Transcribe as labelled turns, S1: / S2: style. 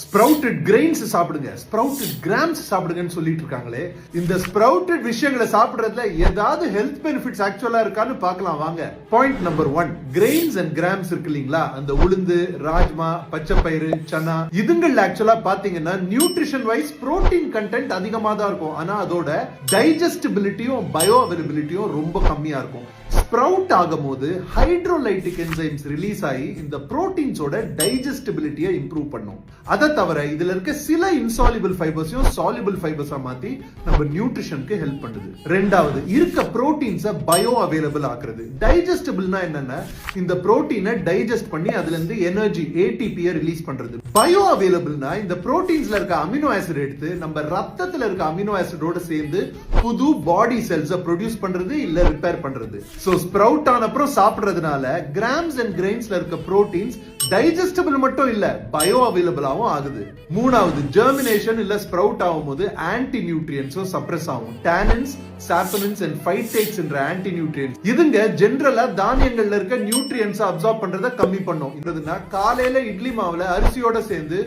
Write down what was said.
S1: Sprouted grains சாப்பிடுங்க, sprouted grams சாப்பிடுங்கன்னு சொல்லிட்டு இருக்காங்களே. இந்த ஸ்ப்ரவுட்டட் விஷயங்களை சாப்பிடுறதுல ஏதாவது ஹெல்த் பெனிஃபிட்ஸ் ஆக்சுவலா இருக்கான்னு பார்க்கலாம் வாங்க. Point number 1, grains and grams இருக்கு இல்லீங்களா, அந்த உளுந்து, ராஜ்மா, பச்சைப்பயிறு, சனா, இதுங்கள்ல ஆக்சுவலா பாத்தீங்கன்னா நியூட்ரிஷன் வைஸ் புரோட்டீன் கண்டென்ட் அதிகமா தான் இருக்கும். ஆனா அதோட டைஜஸ்டிபிலிட்டியும் பயோ அவைலபிலிட்டியும் ரொம்ப கம்மியா இருக்கும். ஸ்ப்ரவுட் ஆகும்போது ஹைட்ரோலைட்டிக் என்சைம்ஸ் ரிலீஸ் ஆகி இந்த புரோட்டீன்ஸோட டைஜஸ்டிபிலிட்டியை இம்ப்ரூவ் பண்ணும். அதை தவிர இதுல இருக்க சில இன்சாலிபிள் ஃபைபர்ஸையும் சாலிபிள் ஃபைபர்ஸா மாத்தி நம்ம நியூட்ரிஷனுக்கு ஹெல்ப் பண்ணுது. ரெண்டாவது, இருக்க புரோட்டீன்ஸை பயோ அவைலபிள் ஆக்குறது. டைஜஸ்டிபிள்னா என்னன்னா இந்த புரோட்டீனை டைஜஸ்ட் பண்ணி அதுல இருந்து எனர்ஜி ஏடிபியை ரிலீஸ் பண்றது. பயோ அவைலபிள்னா இந்த புரோட்டீன்ஸ்ல இருக்க அமினோ ஆசிட் எடுத்து நம்ம ரத்தத்துல இருக்க அமினோ ஆசிடோட சேர்ந்து புது பாடி செல்ஸை ப்ரொடியூஸ் பண்றது இல்ல ரிப்பேர் பண்றது. சோ ஸ்ப்ரவுட் ஆன அப்புறம் சாப்பிடுறதுனால கிராம்ஸ் அண்ட் கிரெயின்ஸ்ல இருக்க புரோட்டீன்ஸ் டைஜஸ்டபிள் மட்டும் இல்ல பயோ அவைலபிளாவும் ஆகுது. மூணாவது, ஜெர்மினேஷன் இல்ல ஸ்ப்ரவுட் ஆகும்போது ஆன்டி நியூட்ரியன்ஸும் சப்ரஸ் ஆகும். டானின்ஸ், சாப்பனின்ஸ் அண்ட் ஃபைட்டேட்ஸ் என்ற ஆன்டி நியூட்ரியன்ஸ் இதுங்க ஜெனரலா தானியங்கள்ல இருக்க நியூட்ரியன்ஸ் அப்சார்ப் பண்றதை கம்மி பண்ணும். காலையில இட்லி மாவுல அரிசியோட சேர்ந்து